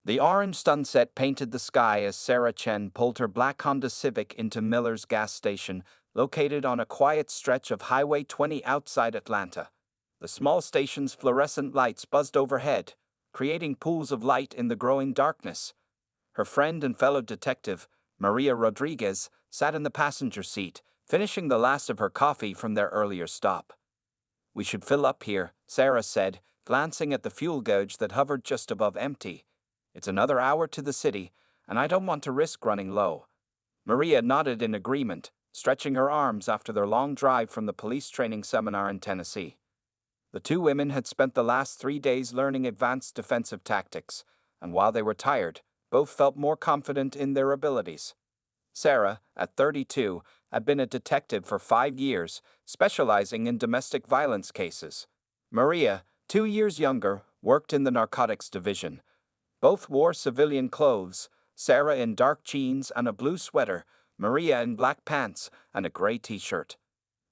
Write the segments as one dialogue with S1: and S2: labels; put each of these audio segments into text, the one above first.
S1: The orange sunset painted the sky as Sarah Chen pulled her black Honda Civic into Miller's gas station, located on a quiet stretch of Highway 20 outside Atlanta. The small station's fluorescent lights buzzed overhead, creating pools of light in the growing darkness. Her friend and fellow detective, Maria Rodriguez, sat in the passenger seat, finishing the last of her coffee from their earlier stop. "We should fill up here," Sarah said, glancing at the fuel gauge that hovered just above empty. "It's another hour to the city, and I don't want to risk running low." Maria nodded in agreement, stretching her arms after their long drive from the police training seminar in Tennessee. The two women had spent the last 3 days learning advanced defensive tactics, and while they were tired, both felt more confident in their abilities. Sarah, at 32, had been a detective for 5 years, specializing in domestic violence cases. Maria, 2 years younger, worked in the narcotics division. Both wore civilian clothes, Sarah in dark jeans and a blue sweater, Maria in black pants and a gray t-shirt.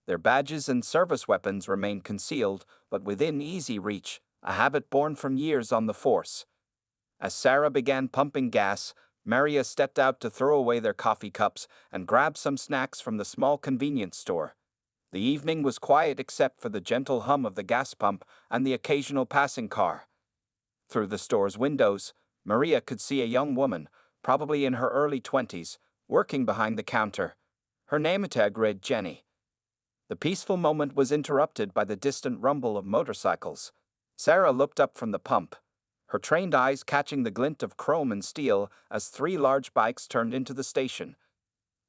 S1: Their badges and service weapons remained concealed, but within easy reach, a habit born from years on the force. As Sarah began pumping gas, Maria stepped out to throw away their coffee cups and grab some snacks from the small convenience store. The evening was quiet except for the gentle hum of the gas pump and the occasional passing car. Through the store's windows, Maria could see a young woman, probably in her early 20s, working behind the counter. Her name tag read Jenny. The peaceful moment was interrupted by the distant rumble of motorcycles. Sarah looked up from the pump, her trained eyes catching the glint of chrome and steel as 3 large bikes turned into the station.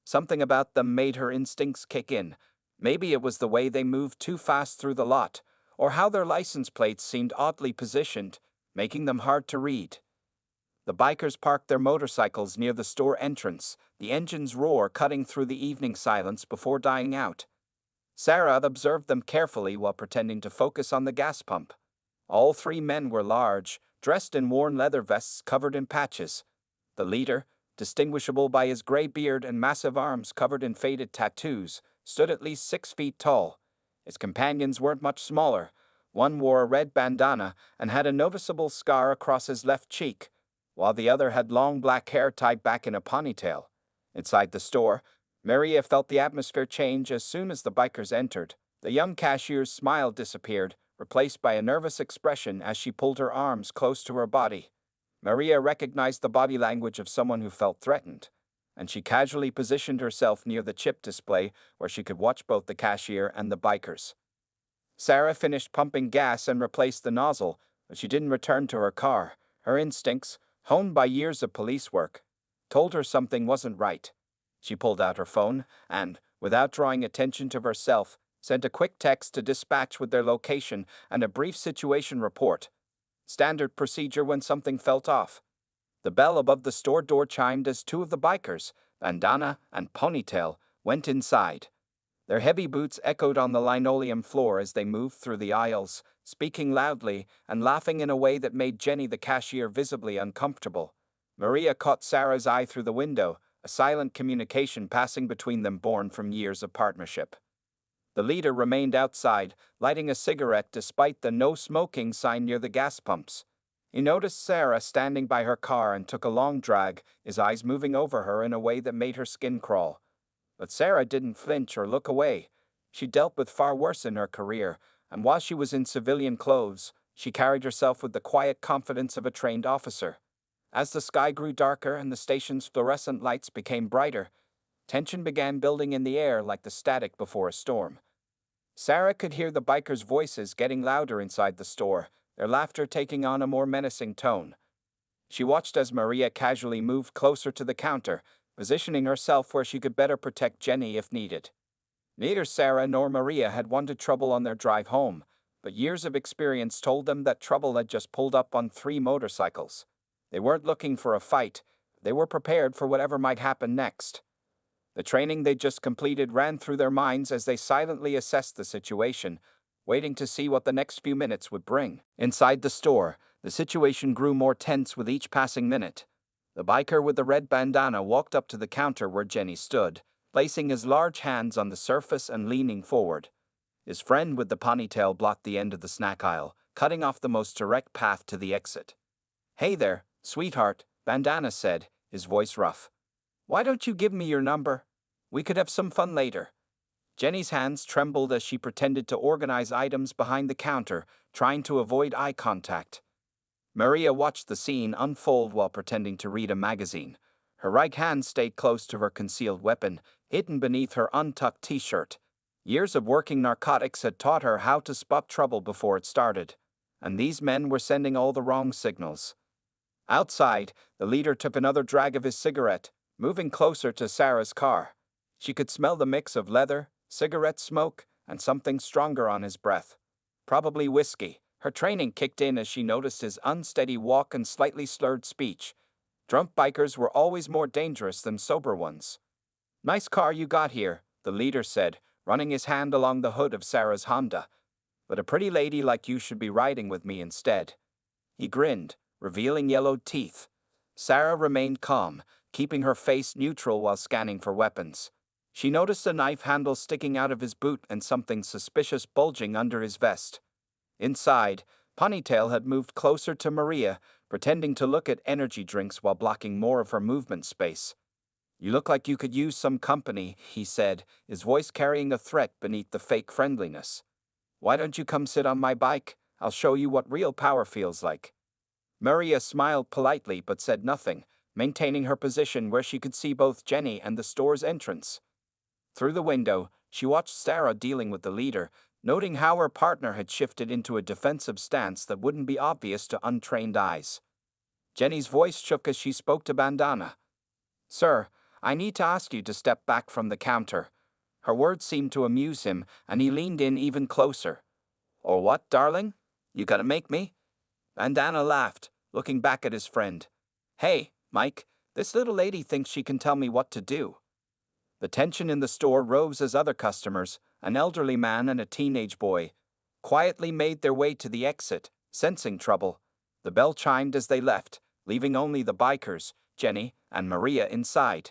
S1: Something about them made her instincts kick in. Maybe it was the way they moved too fast through the lot, or how their license plates seemed oddly positioned, making them hard to read. The bikers parked their motorcycles near the store entrance, the engine's roar cutting through the evening silence before dying out. Sarah observed them carefully while pretending to focus on the gas pump. All 3 men were large, dressed in worn leather vests covered in patches. The leader, distinguishable by his gray beard and massive arms covered in faded tattoos, stood at least 6 feet tall. His companions weren't much smaller. One wore a red bandana and had a noticeable scar across his left cheek, while the other had long black hair tied back in a ponytail. Inside the store, Maria felt the atmosphere change as soon as the bikers entered. The young cashier's smile disappeared, replaced by a nervous expression as she pulled her arms close to her body. Maria recognized the body language of someone who felt threatened, and she casually positioned herself near the chip display where she could watch both the cashier and the bikers. Sarah finished pumping gas and replaced the nozzle, but she didn't return to her car. Her instincts, honed by years of police work, told her something wasn't right. She pulled out her phone and, without drawing attention to herself, sent a quick text to dispatch with their location and a brief situation report. Standard procedure when something felt off. The bell above the store door chimed as 2 of the bikers, bandana and ponytail, went inside. Their heavy boots echoed on the linoleum floor as they moved through the aisles, speaking loudly and laughing in a way that made Jenny the cashier visibly uncomfortable. Maria caught Sarah's eye through the window, a silent communication passing between them born from years of partnership. The leader remained outside, lighting a cigarette despite the no smoking sign near the gas pumps. He noticed Sarah standing by her car and took a long drag, his eyes moving over her in a way that made her skin crawl. But Sarah didn't flinch or look away. She dealt with far worse in her career, and while she was in civilian clothes, she carried herself with the quiet confidence of a trained officer. As the sky grew darker and the station's fluorescent lights became brighter, tension began building in the air like the static before a storm. Sarah could hear the bikers' voices getting louder inside the store, their laughter taking on a more menacing tone. She watched as Maria casually moved closer to the counter, positioning herself where she could better protect Jenny if needed. Neither Sarah nor Maria had wanted trouble on their drive home, but years of experience told them that trouble had just pulled up on 3 motorcycles. They weren't looking for a fight, they were prepared for whatever might happen next. The training they'd just completed ran through their minds as they silently assessed the situation, waiting to see what the next few minutes would bring. Inside the store, the situation grew more tense with each passing minute. The biker with the red bandana walked up to the counter where Jenny stood, placing his large hands on the surface and leaning forward. His friend with the ponytail blocked the end of the snack aisle, cutting off the most direct path to the exit. "Hey there," "Sweetheart," Bandana said, his voice rough. "Why don't you give me your number? We could have some fun later." Jenny's hands trembled as she pretended to organize items behind the counter, trying to avoid eye contact. Maria watched the scene unfold while pretending to read a magazine. Her right hand stayed close to her concealed weapon, hidden beneath her untucked t-shirt. Years of working narcotics had taught her how to spot trouble before it started, and these men were sending all the wrong signals. Outside, the leader took another drag of his cigarette, moving closer to Sarah's car. She could smell the mix of leather, cigarette smoke, and something stronger on his breath. Probably whiskey. Her training kicked in as she noticed his unsteady walk and slightly slurred speech. Drunk bikers were always more dangerous than sober ones. "Nice car you got here," the leader said, running his hand along the hood of Sarah's Honda. "But a pretty lady like you should be riding with me instead." He grinned, revealing yellowed teeth. Sarah remained calm, keeping her face neutral while scanning for weapons. She noticed a knife handle sticking out of his boot and something suspicious bulging under his vest. Inside, Ponytail had moved closer to Maria, pretending to look at energy drinks while blocking more of her movement space. "You look like you could use some company," he said, his voice carrying a threat beneath the fake friendliness. "Why don't you come sit on my bike? I'll show you what real power feels like." Maria smiled politely but said nothing, maintaining her position where she could see both Jenny and the store's entrance. Through the window, she watched Sarah dealing with the leader, noting how her partner had shifted into a defensive stance that wouldn't be obvious to untrained eyes. Jenny's voice shook as she spoke to Bandana. "Sir, I need to ask you to step back from the counter." Her words seemed to amuse him, and he leaned in even closer. "Or what, darling? You gonna make me?" Bandana laughed, looking back at his friend. "Hey, Mike, this little lady thinks she can tell me what to do." The tension in the store rose as other customers, an elderly man and a teenage boy, quietly made their way to the exit, sensing trouble. The bell chimed as they left, leaving only the bikers, Jenny, and Maria inside.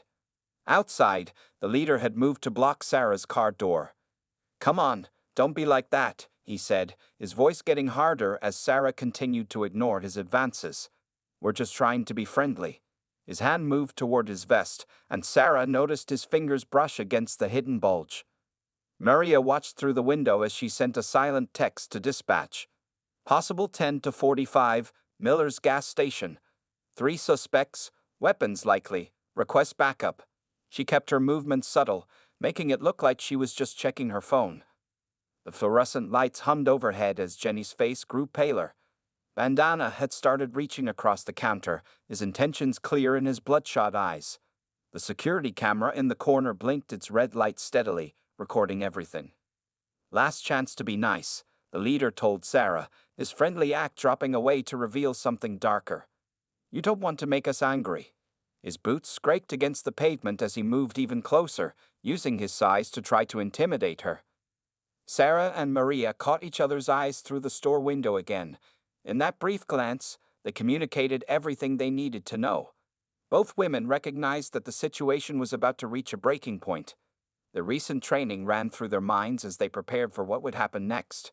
S1: Outside, the leader had moved to block Sarah's car door. "Come on, don't be like that," he said, his voice getting harder as Sarah continued to ignore his advances. "We're just trying to be friendly." His hand moved toward his vest, and Sarah noticed his fingers brush against the hidden bulge. Maria watched through the window as she sent a silent text to dispatch. "Possible 10 to 45, Miller's gas station. 3 suspects, weapons likely, request backup." She kept her movements subtle, making it look like she was just checking her phone. The fluorescent lights hummed overhead as Jenny's face grew paler. Bandana had started reaching across the counter, his intentions clear in his bloodshot eyes. The security camera in the corner blinked its red light steadily, recording everything. "Last chance to be nice," the leader told Sarah, his friendly act dropping away to reveal something darker. "You don't want to make us angry." His boots scraped against the pavement as he moved even closer, using his size to try to intimidate her. Sarah and Maria caught each other's eyes through the store window again. In that brief glance, they communicated everything they needed to know. Both women recognized that the situation was about to reach a breaking point. The recent training ran through their minds as they prepared for what would happen next.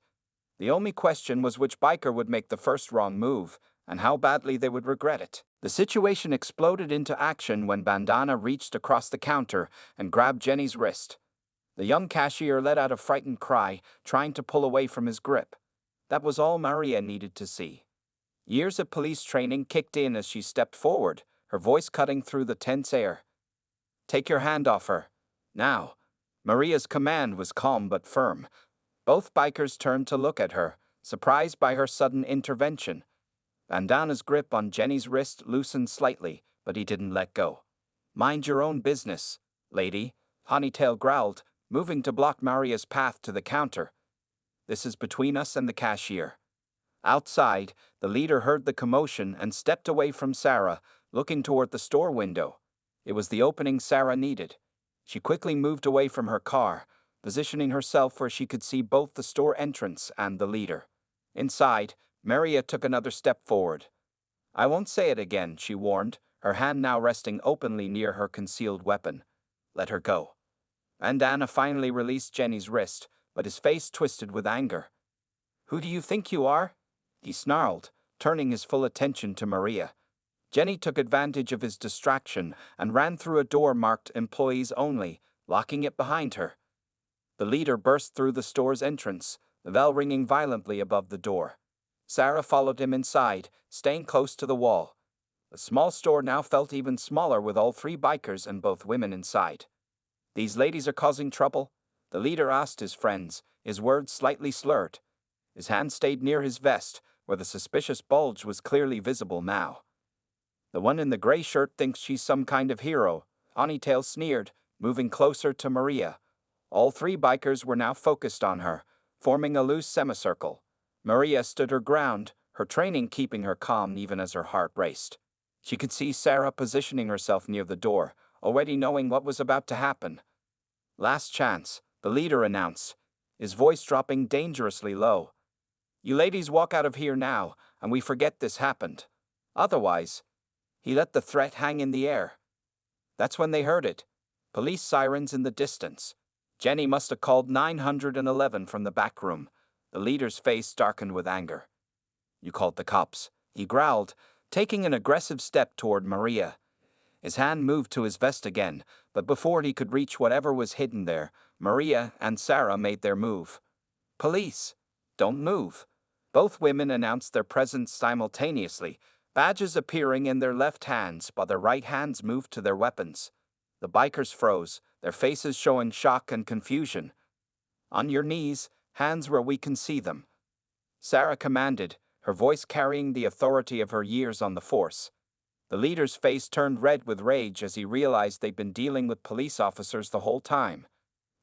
S1: The only question was which biker would make the first wrong move, and how badly they would regret it. The situation exploded into action when Bandana reached across the counter and grabbed Jenny's wrist. The young cashier let out a frightened cry, trying to pull away from his grip. That was all Maria needed to see. Years of police training kicked in as she stepped forward, her voice cutting through the tense air. "Take your hand off her. Now." Maria's command was calm but firm. Both bikers turned to look at her, surprised by her sudden intervention. Bandana's grip on Jenny's wrist loosened slightly, but he didn't let go. "Mind your own business, lady," Ponytail growled, moving to block Maria's path to the counter. "This is between us and the cashier." Outside, the leader heard the commotion and stepped away from Sarah, looking toward the store window. It was the opening Sarah needed. She quickly moved away from her car, positioning herself where she could see both the store entrance and the leader. Inside, Maria took another step forward. "I won't say it again," she warned, her hand now resting openly near her concealed weapon. "Let her go." Bandana finally released Jenny's wrist, but his face twisted with anger. "Who do you think you are?" he snarled, turning his full attention to Maria. Jenny took advantage of his distraction and ran through a door marked Employees Only, locking it behind her. The leader burst through the store's entrance, the bell ringing violently above the door. Sarah followed him inside, staying close to the wall. The small store now felt even smaller with all three bikers and both women inside. "These ladies are causing trouble?" the leader asked his friends, his words slightly slurred. His hand stayed near his vest, where the suspicious bulge was clearly visible now. "The one in the gray shirt thinks she's some kind of hero," Ponytail sneered, moving closer to Maria. All three bikers were now focused on her, forming a loose semicircle. Maria stood her ground, her training keeping her calm even as her heart raced. She could see Sarah positioning herself near the door, already knowing what was about to happen. "Last chance," the leader announced, his voice dropping dangerously low. "You ladies walk out of here now, and we forget this happened. Otherwise," he let the threat hang in the air. That's when they heard it. Police sirens in the distance. Jenny must have called 911 from the back room. The leader's face darkened with anger. "You called the cops," he growled, taking an aggressive step toward Maria. His hand moved to his vest again, but before he could reach whatever was hidden there, Maria and Sarah made their move. "Police! Don't move!" Both women announced their presence simultaneously, badges appearing in their left hands while their right hands moved to their weapons. The bikers froze, their faces showing shock and confusion. "On your knees, hands where we can see them," Sarah commanded, her voice carrying the authority of her years on the force. The leader's face turned red with rage as he realized they'd been dealing with police officers the whole time.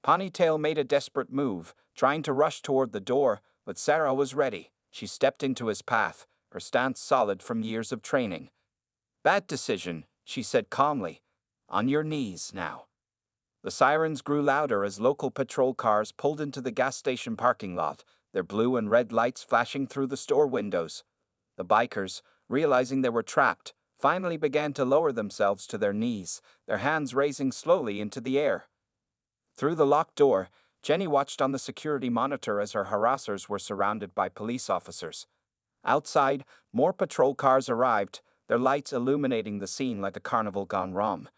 S1: Ponytail made a desperate move, trying to rush toward the door, but Sarah was ready. She stepped into his path, her stance solid from years of training. "Bad decision," she said calmly. "On your knees now." The sirens grew louder as local patrol cars pulled into the gas station parking lot, their blue and red lights flashing through the store windows. The bikers, realizing they were trapped, finally began to lower themselves to their knees, their hands raising slowly into the air. Through the locked door, Jenny watched on the security monitor as her harassers were surrounded by police officers. Outside, more patrol cars arrived, their lights illuminating the scene like a carnival gone wrong.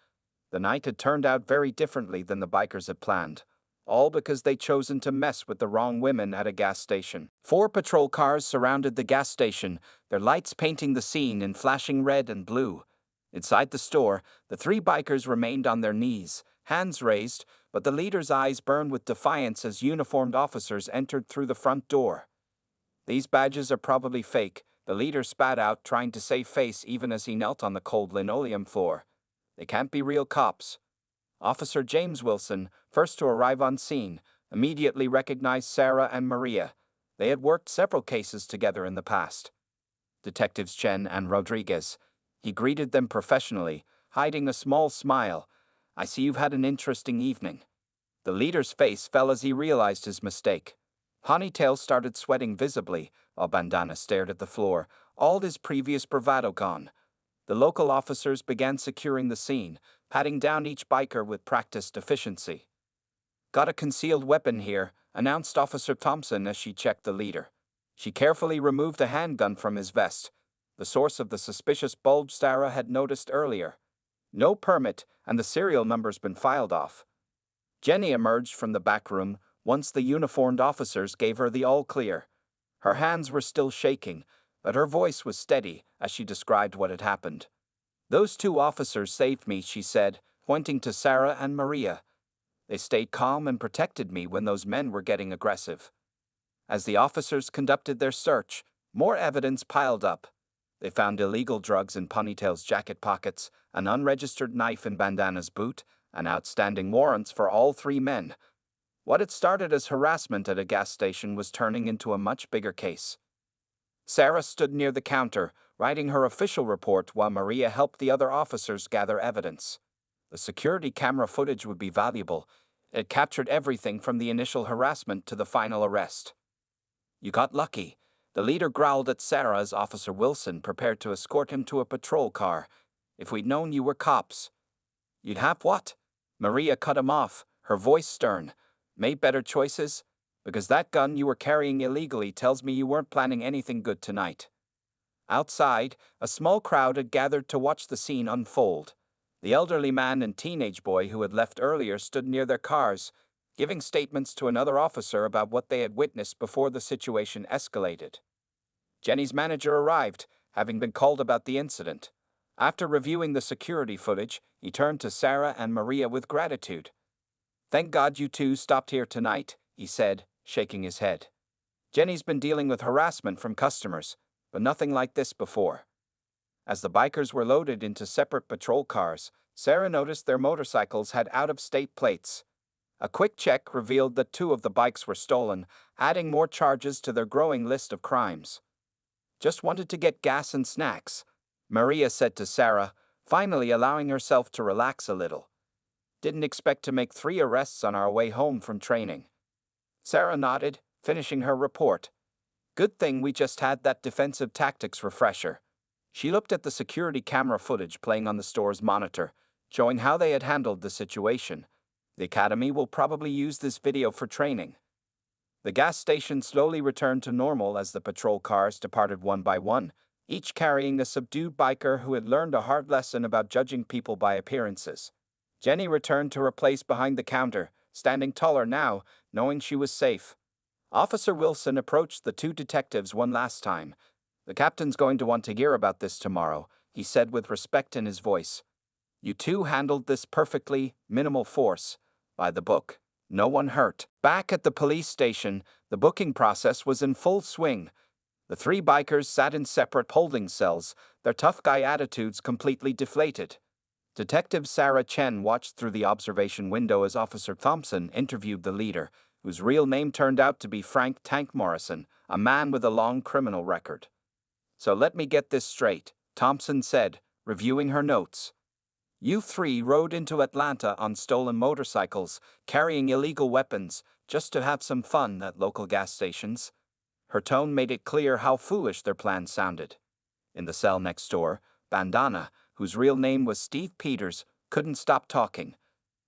S1: The night had turned out very differently than the bikers had planned, all because they'd chosen to mess with the wrong women at a gas station. 4 patrol cars surrounded the gas station, their lights painting the scene in flashing red and blue. Inside the store, the 3 bikers remained on their knees, hands raised, but the leader's eyes burned with defiance as uniformed officers entered through the front door. "These badges are probably fake," the leader spat out, trying to save face even as he knelt on the cold linoleum floor. "They can't be real cops." Officer James Wilson, first to arrive on scene, immediately recognized Sarah and Maria. They had worked several cases together in the past. Detectives Chen and Rodriguez. He greeted them professionally, hiding a small smile. "I see you've had an interesting evening." The leader's face fell as he realized his mistake. Ponytail started sweating visibly, while Bandana stared at the floor, all his previous bravado gone. The local officers began securing the scene, patting down each biker with practiced efficiency. "Got a concealed weapon here," announced Officer Thompson as she checked the leader. She carefully removed a handgun from his vest, the source of the suspicious bulge Sarah had noticed earlier. No permit, and the serial number's been filed off. Jenny emerged from the back room once the uniformed officers gave her the all-clear. Her hands were still shaking, but her voice was steady as she described what had happened. "Those 2 officers saved me," she said, pointing to Sarah and Maria. "They stayed calm and protected me when those men were getting aggressive." As the officers conducted their search, more evidence piled up. They found illegal drugs in Ponytail's jacket pockets, an unregistered knife in Bandana's boot, and outstanding warrants for all 3 men. What had started as harassment at a gas station was turning into a much bigger case. Sarah stood near the counter, writing her official report while Maria helped the other officers gather evidence. The security camera footage would be valuable. It captured everything from the initial harassment to the final arrest. "You got lucky," the leader growled at Sarah as Officer Wilson prepared to escort him to a patrol car. "If we'd known you were cops." "You'd have what?" Maria cut him off, her voice stern. "Made better choices? Because that gun you were carrying illegally tells me you weren't planning anything good tonight." Outside, a small crowd had gathered to watch the scene unfold. The elderly man and teenage boy who had left earlier stood near their cars, giving statements to another officer about what they had witnessed before the situation escalated. Jenny's manager arrived, having been called about the incident. After reviewing the security footage, he turned to Sarah and Maria with gratitude. "Thank God you two stopped here tonight," he said, shaking his head. "Jenny's been dealing with harassment from customers, but nothing like this before." As the bikers were loaded into separate patrol cars, Sarah noticed their motorcycles had out-of-state plates. A quick check revealed that 2 of the bikes were stolen, adding more charges to their growing list of crimes. "Just wanted to get gas and snacks," Maria said to Sarah, finally allowing herself to relax a little. "Didn't expect to make 3 arrests on our way home from training." Sarah nodded, finishing her report. "Good thing we just had that defensive tactics refresher." She looked at the security camera footage playing on the store's monitor, showing how they had handled the situation. The academy will probably use this video for training. The gas station slowly returned to normal as the patrol cars departed one by one, each carrying a subdued biker who had learned a hard lesson about judging people by appearances. Jenny returned to her place behind the counter, standing taller now, knowing she was safe. Officer Wilson approached the 2 detectives one last time. "The captain's going to want to hear about this tomorrow," he said with respect in his voice. "You 2 handled this perfectly, minimal force. By the book. No one hurt." Back at the police station, the booking process was in full swing. The 3 bikers sat in separate holding cells, their tough guy attitudes completely deflated. Detective Sarah Chen watched through the observation window as Officer Thompson interviewed the leader, whose real name turned out to be Frank Tank Morrison, a man with a long criminal record. "So let me get this straight," Thompson said, reviewing her notes. "You 3 rode into Atlanta on stolen motorcycles, carrying illegal weapons, just to have some fun at local gas stations." Her tone made it clear how foolish their plan sounded. In the cell next door, Bandana, whose real name was Steve Peters, couldn't stop talking.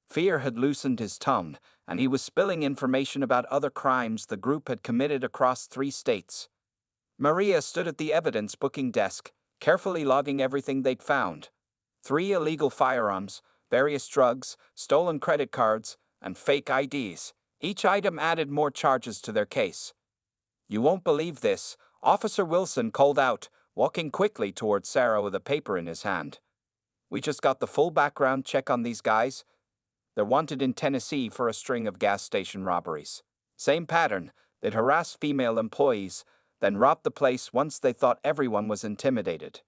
S1: Fear had loosened his tongue, and he was spilling information about other crimes the group had committed across 3 states. Maria stood at the evidence booking desk, carefully logging everything they'd found. 3 illegal firearms, various drugs, stolen credit cards, and fake IDs. Each item added more charges to their case. "You won't believe this," Officer Wilson called out, walking quickly toward Sarah with a paper in his hand. "We just got the full background check on these guys. They're wanted in Tennessee for a string of gas station robberies. Same pattern, they'd harass female employees, then rob the place once they thought everyone was intimidated."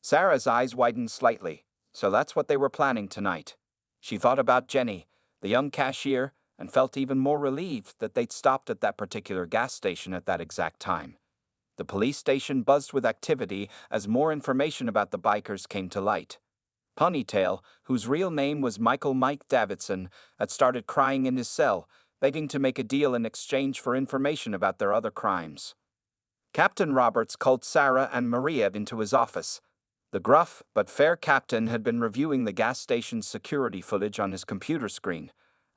S1: Sarah's eyes widened slightly. So that's what they were planning tonight. She thought about Jenny, the young cashier, and felt even more relieved that they'd stopped at that particular gas station at that exact time. The police station buzzed with activity as more information about the bikers came to light. Ponytail, whose real name was Michael Mike Davidson, had started crying in his cell, begging to make a deal in exchange for information about their other crimes. Captain Roberts called Sarah and Maria into his office. The gruff but fair captain had been reviewing the gas station's security footage on his computer screen.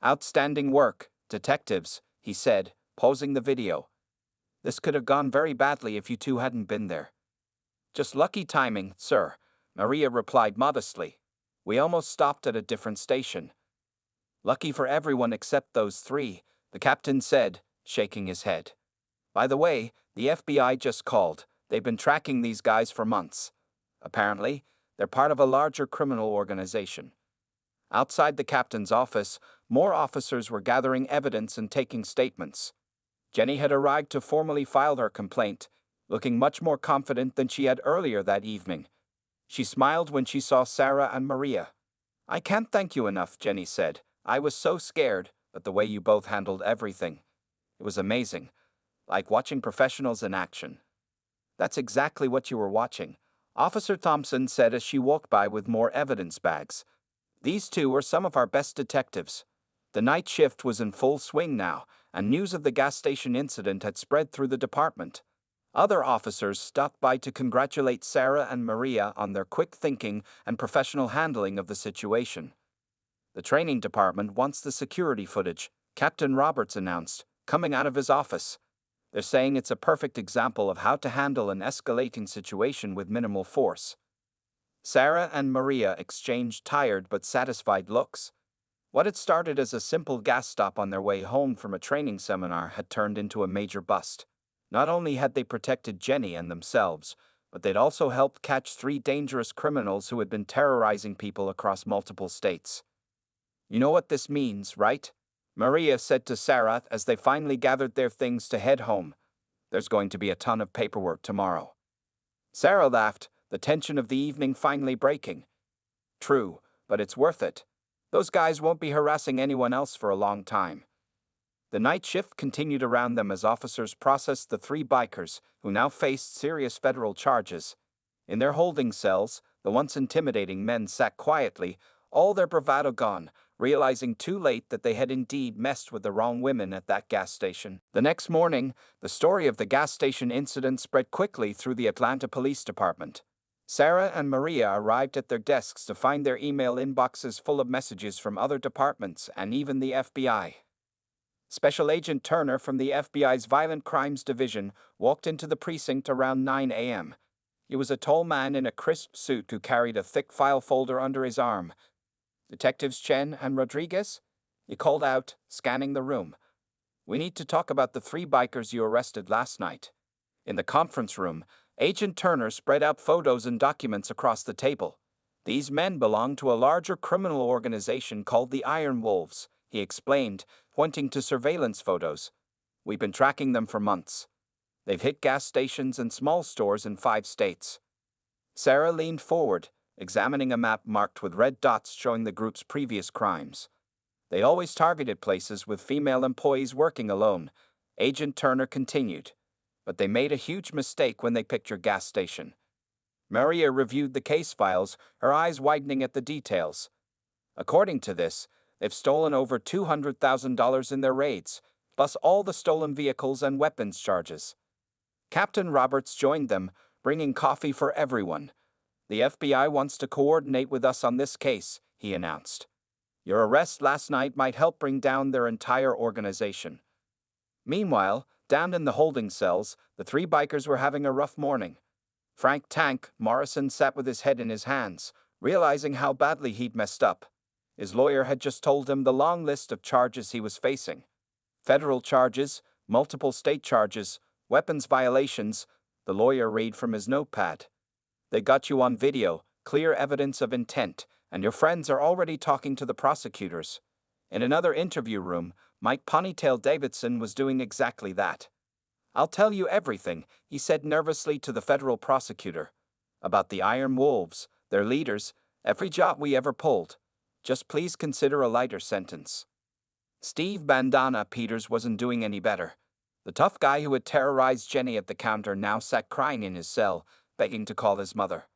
S1: "Outstanding work, detectives," he said, pausing the video. "This could have gone very badly if you 2 hadn't been there." "Just lucky timing, sir," Maria replied modestly. "We almost stopped at a different station." "Lucky for everyone except those 3, the captain said, shaking his head. "By the way, the FBI just called. They've been tracking these guys for months. Apparently, they're part of a larger criminal organization." Outside the captain's office, more officers were gathering evidence and taking statements. Jenny had arrived to formally file her complaint, looking much more confident than she had earlier that evening. She smiled when she saw Sarah and Maria. "I can't thank you enough," Jenny said. "I was so scared, but the way you both handled everything. It was amazing. Like watching professionals in action." "That's exactly what you were watching," Officer Thompson said as she walked by with more evidence bags. "These 2 are some of our best detectives." The night shift was in full swing now, and news of the gas station incident had spread through the department. Other officers stopped by to congratulate Sarah and Maria on their quick thinking and professional handling of the situation. "The training department wants the security footage," Captain Roberts announced, coming out of his office. They're saying it's a perfect example of how to handle an escalating situation with minimal force. Sarah and Maria exchanged tired but satisfied looks. What had started as a simple gas stop on their way home from a training seminar had turned into a major bust. Not only had they protected Jenny and themselves, but they'd also helped catch 3 dangerous criminals who had been terrorizing people across multiple states. "You know what this means, right?" Maria said to Sarah as they finally gathered their things to head home. "There's going to be a ton of paperwork tomorrow." Sarah laughed, the tension of the evening finally breaking. "True, but it's worth it. Those guys won't be harassing anyone else for a long time." The night shift continued around them as officers processed the 3 bikers, who now faced serious federal charges. In their holding cells, the once intimidating men sat quietly, all their bravado gone, realizing too late that they had indeed messed with the wrong women at that gas station. The next morning, the story of the gas station incident spread quickly through the Atlanta Police Department. Sarah and Maria arrived at their desks to find their email inboxes full of messages from other departments and even the FBI. Special Agent Turner from the FBI's Violent Crimes Division walked into the precinct around 9 a.m. He was a tall man in a crisp suit who carried a thick file folder under his arm. "Detectives Chen and Rodriguez?" he called out, scanning the room. "We need to talk about the 3 bikers you arrested last night." In the conference room, Agent Turner spread out photos and documents across the table. "These men belong to a larger criminal organization called the Iron Wolves," he explained, pointing to surveillance photos. "We've been tracking them for months. They've hit gas stations and small stores in 5 states. Sarah leaned forward, examining a map marked with red dots showing the group's previous crimes. They always targeted places with female employees working alone. Agent Turner continued. "But they made a huge mistake when they picked your gas station." Maria reviewed the case files, her eyes widening at the details. "According to this, they've stolen over $200,000 in their raids, plus all the stolen vehicles and weapons charges." Captain Roberts joined them, bringing coffee for everyone. "The FBI wants to coordinate with us on this case," he announced. "Your arrest last night might help bring down their entire organization." Meanwhile, down in the holding cells, the 3 bikers were having a rough morning. Frank "Tank" Morrison sat with his head in his hands, realizing how badly he'd messed up. His lawyer had just told him the long list of charges he was facing. Federal charges, multiple state charges, weapons violations, the lawyer read from his notepad. "They got you on video, clear evidence of intent, and your friends are already talking to the prosecutors." In another interview room, Mike Ponytail Davidson was doing exactly that. "I'll tell you everything," he said nervously to the federal prosecutor. "About the Iron Wolves, their leaders, every job we ever pulled. Just please consider a lighter sentence." Steve Bandana Peters wasn't doing any better. The tough guy who had terrorized Jenny at the counter now sat crying in his cell, begging to call his mother.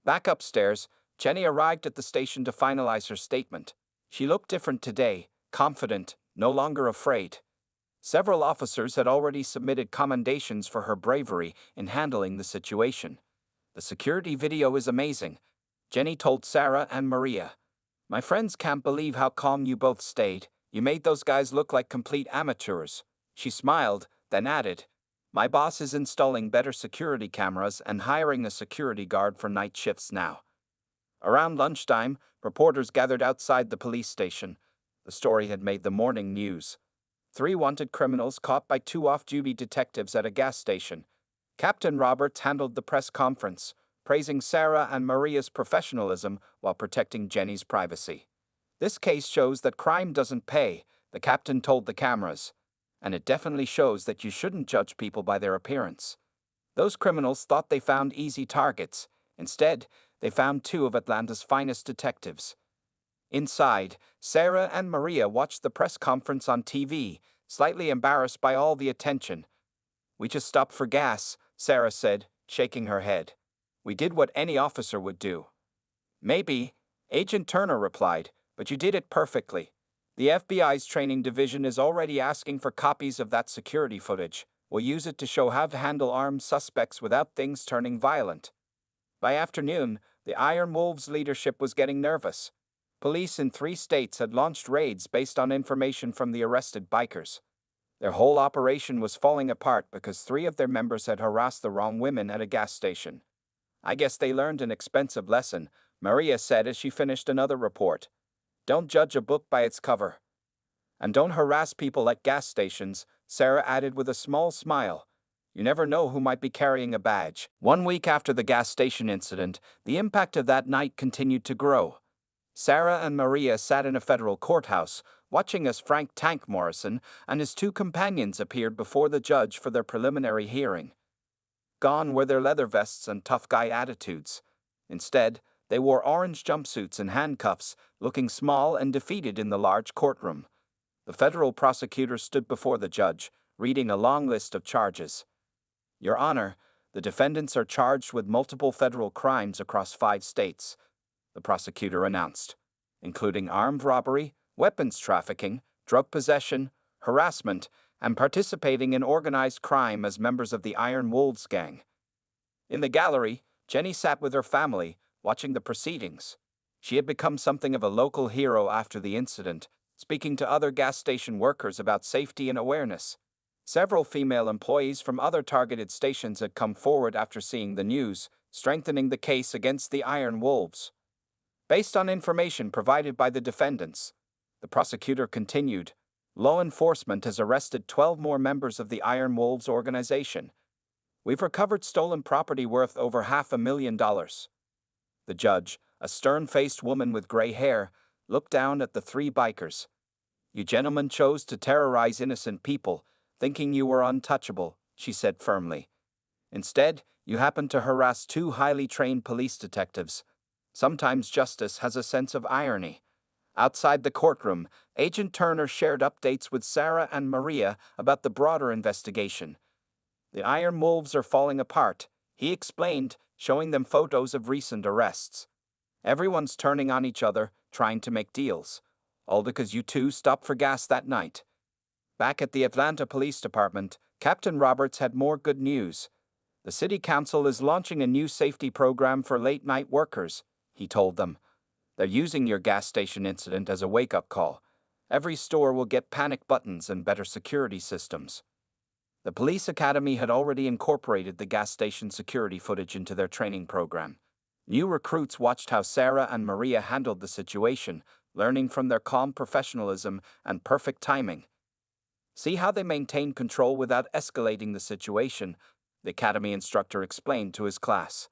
S1: Back upstairs, Jenny arrived at the station to finalize her statement. She looked different today, confident, no longer afraid. Several officers had already submitted commendations for her bravery in handling the situation. "The security video is amazing," Jenny told Sarah and Maria. "My friends can't believe how calm you both stayed. You made those guys look like complete amateurs." She smiled, then added, "My boss is installing better security cameras and hiring a security guard for night shifts now." Around lunchtime, reporters gathered outside the police station. The story had made the morning news. 3 wanted criminals caught by 2 off-duty detectives at a gas station. Captain Roberts handled the press conference, praising Sarah and Maria's professionalism while protecting Jenny's privacy. "This case shows that crime doesn't pay," the captain told the cameras. "And it definitely shows that you shouldn't judge people by their appearance. Those criminals thought they found easy targets. Instead, they found 2 of Atlanta's finest detectives." Inside, Sarah and Maria watched the press conference on TV, slightly embarrassed by all the attention. "We just stopped for gas," Sarah said, shaking her head. "We did what any officer would do." "Maybe," Agent Turner replied, "but you did it perfectly. The FBI's training division is already asking for copies of that security footage. We'll use it to show how to handle armed suspects without things turning violent." By afternoon, the Iron Wolves leadership was getting nervous. Police in 3 states had launched raids based on information from the arrested bikers. Their whole operation was falling apart because 3 of their members had harassed the wrong women at a gas station. I guess they learned an expensive lesson, Maria said as she finished another report. Don't judge a book by its cover. And don't harass people at gas stations, Sarah added with a small smile. You never know who might be carrying a badge. 1 week after the gas station incident, the impact of that night continued to grow. Sarah and Maria sat in a federal courthouse, watching as Frank Tank Morrison and his 2 companions appeared before the judge for their preliminary hearing. Gone were their leather vests and tough guy attitudes. Instead, they wore orange jumpsuits and handcuffs, looking small and defeated in the large courtroom. The federal prosecutor stood before the judge, reading a long list of charges. Your Honor, the defendants are charged with multiple federal crimes across 5 states, the prosecutor announced, including armed robbery, weapons trafficking, drug possession, harassment, and participating in organized crime as members of the Iron Wolves gang. In the gallery, Jenny sat with her family, watching the proceedings. She had become something of a local hero after the incident, speaking to other gas station workers about safety and awareness. Several female employees from other targeted stations had come forward after seeing the news, strengthening the case against the Iron Wolves. Based on information provided by the defendants, the prosecutor continued, law enforcement has arrested 12 more members of the Iron Wolves organization. We've recovered stolen property worth over $500,000. The judge, a stern-faced woman with gray hair, looked down at the 3 bikers. You gentlemen chose to terrorize innocent people, thinking you were untouchable, she said firmly. Instead, you happened to harass 2 highly trained police detectives. Sometimes justice has a sense of irony. Outside the courtroom, Agent Turner shared updates with Sarah and Maria about the broader investigation. The Iron Wolves are falling apart, he explained, showing them photos of recent arrests. Everyone's turning on each other, trying to make deals. All because you 2 stopped for gas that night. Back at the Atlanta Police Department, Captain Roberts had more good news. The City Council is launching a new safety program for late-night workers, he told them. They're using your gas station incident as a wake-up call. Every store will get panic buttons and better security systems. The police academy had already incorporated the gas station security footage into their training program. New recruits watched how Sarah and Maria handled the situation, learning from their calm professionalism and perfect timing. See how they maintained control without escalating the situation, the academy instructor explained to his class.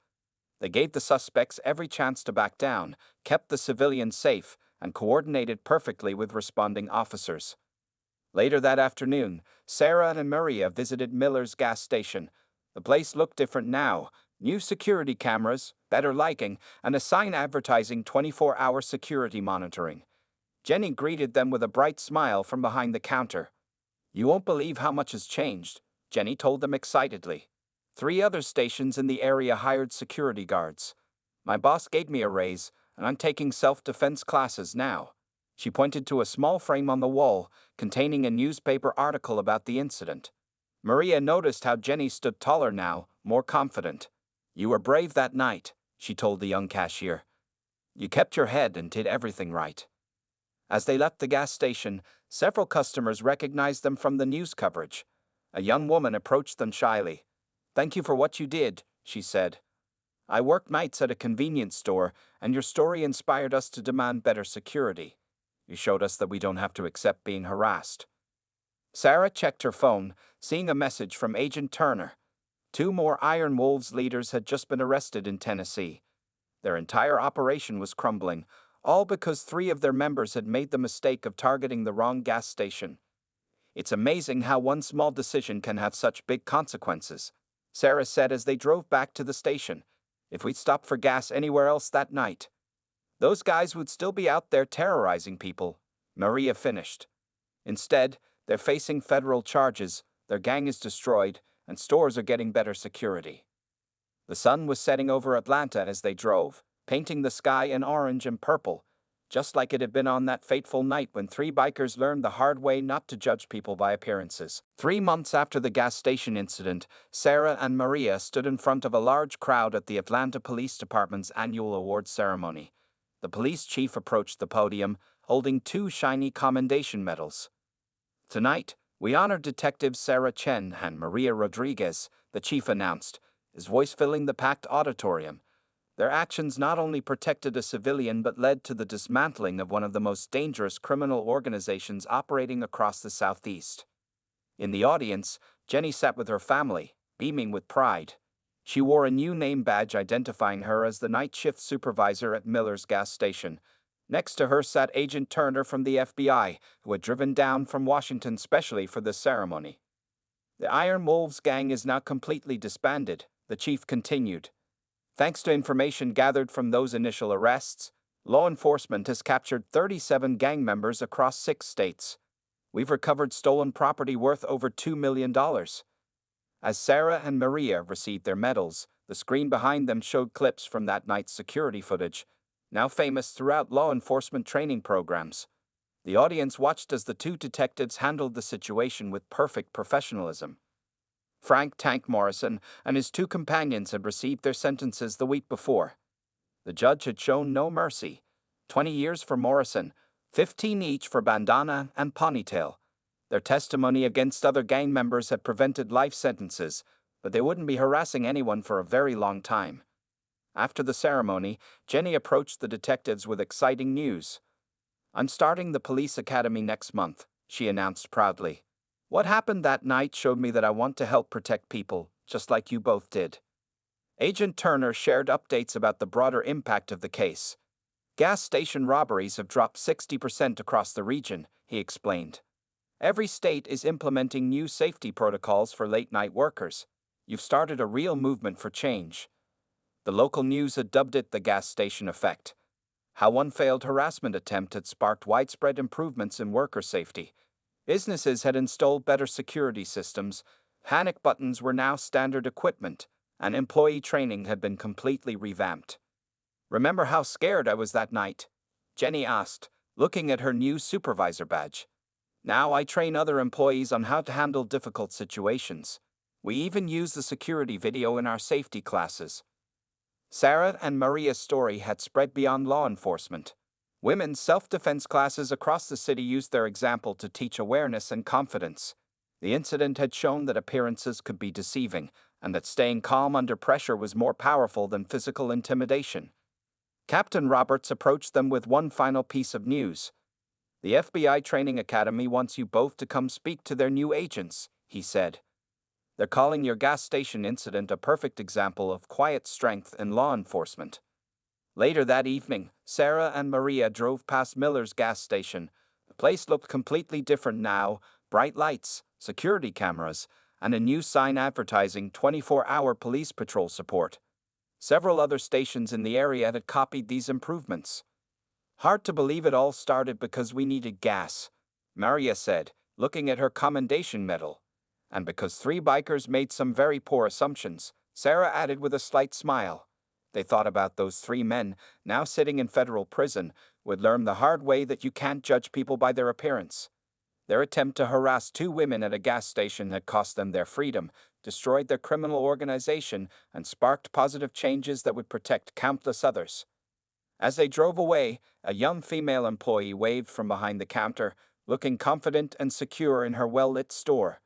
S1: They gave the suspects every chance to back down, kept the civilians safe, and coordinated perfectly with responding officers. Later that afternoon, Sarah and Maria visited Miller's gas station. The place looked different now. New security cameras, better lighting, and a sign advertising 24-hour security monitoring. Jenny greeted them with a bright smile from behind the counter. You won't believe how much has changed, Jenny told them excitedly. 3 other stations in the area hired security guards. My boss gave me a raise, and I'm taking self-defense classes now. She pointed to a small frame on the wall, containing a newspaper article about the incident. Maria noticed how Jenny stood taller now, more confident. You were brave that night, she told the young cashier. You kept your head and did everything right. As they left the gas station, several customers recognized them from the news coverage. A young woman approached them shyly. Thank you for what you did, she said. I work nights at a convenience store, and your story inspired us to demand better security. You showed us that we don't have to accept being harassed. Sarah checked her phone, seeing a message from Agent Turner. 2 more Iron Wolves leaders had just been arrested in Tennessee. Their entire operation was crumbling, all because 3 of their members had made the mistake of targeting the wrong gas station. It's amazing how one small decision can have such big consequences, Sarah said as they drove back to the station. If we'd stopped for gas anywhere else that night, those guys would still be out there terrorizing people, Maria finished. Instead, they're facing federal charges, their gang is destroyed, and stores are getting better security. The sun was setting over Atlanta as they drove, painting the sky in orange and purple, just like it had been on that fateful night when 3 bikers learned the hard way not to judge people by appearances. 3 months after the gas station incident, Sarah and Maria stood in front of a large crowd at the Atlanta Police Department's annual awards ceremony. The police chief approached the podium, holding 2 shiny commendation medals. Tonight, We honor Detectives Sarah Chen and Maria Rodriguez, the chief announced, his voice filling the packed auditorium. Their actions not only protected a civilian but led to the dismantling of one of the most dangerous criminal organizations operating across the Southeast. In the audience, Jenny sat with her family, beaming with pride. She wore a new name badge identifying her as the night shift supervisor at Miller's gas station. Next to her sat Agent Turner from the FBI, who had driven down from Washington specially for this ceremony. The Iron Wolves gang is now completely disbanded, the chief continued. Thanks to information gathered from those initial arrests, law enforcement has captured 37 gang members across 6 states. We've recovered stolen property worth over $2 million. As Sarah and Maria received their medals, the screen behind them showed clips from that night's security footage, now famous throughout law enforcement training programs. The audience watched as the two detectives handled the situation with perfect professionalism. Frank "Tank" Morrison and his 2 companions had received their sentences the week before. The judge had shown no mercy. 20 years for Morrison, 15 each for Bandana and Ponytail. Their testimony against other gang members had prevented life sentences, but they wouldn't be harassing anyone for a very long time. After the ceremony, Jenny approached the detectives with exciting news. "I'm starting the police academy next month," she announced proudly. "What happened that night showed me that I want to help protect people, just like you both did." Agent Turner shared updates about the broader impact of the case. "Gas station robberies have dropped 60% across the region," he explained. "Every state is implementing new safety protocols for late-night workers. You've started a real movement for change." The local news had dubbed it the gas station effect. How one failed harassment attempt had sparked widespread improvements in worker safety. Businesses had installed better security systems, panic buttons were now standard equipment, and employee training had been completely revamped. "Remember how scared I was that night?" Jenny asked, looking at her new supervisor badge. "Now I train other employees on how to handle difficult situations. We even use the security video in our safety classes." Sarah and Maria's story had spread beyond law enforcement. Women's self-defense classes across the city used their example to teach awareness and confidence. The incident had shown that appearances could be deceiving, and that staying calm under pressure was more powerful than physical intimidation. Captain Roberts approached them with one final piece of news. "The FBI Training Academy wants you both to come speak to their new agents," he said. "They're calling your gas station incident a perfect example of quiet strength in law enforcement." Later that evening, Sarah and Maria drove past Miller's gas station. The place looked completely different now: bright lights, security cameras, and a new sign advertising 24-hour police patrol support. Several other stations in the area had copied these improvements. "Hard to believe it all started because we needed gas," Maria said, looking at her commendation medal. "And because 3 bikers made some very poor assumptions," Sarah added with a slight smile. They thought about those 3 men, now sitting in federal prison, would learn the hard way that you can't judge people by their appearance. Their attempt to harass 2 women at a gas station had cost them their freedom, destroyed their criminal organization, and sparked positive changes that would protect countless others. As they drove away, a young female employee waved from behind the counter, looking confident and secure in her well-lit store.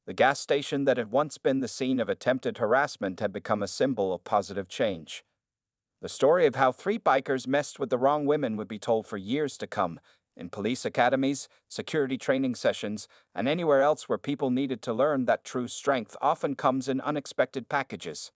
S1: The gas station that had once been the scene of attempted harassment had become a symbol of positive change. The story of how 3 bikers messed with the wrong women would be told for years to come, in police academies, security training sessions, and anywhere else where people needed to learn that true strength often comes in unexpected packages.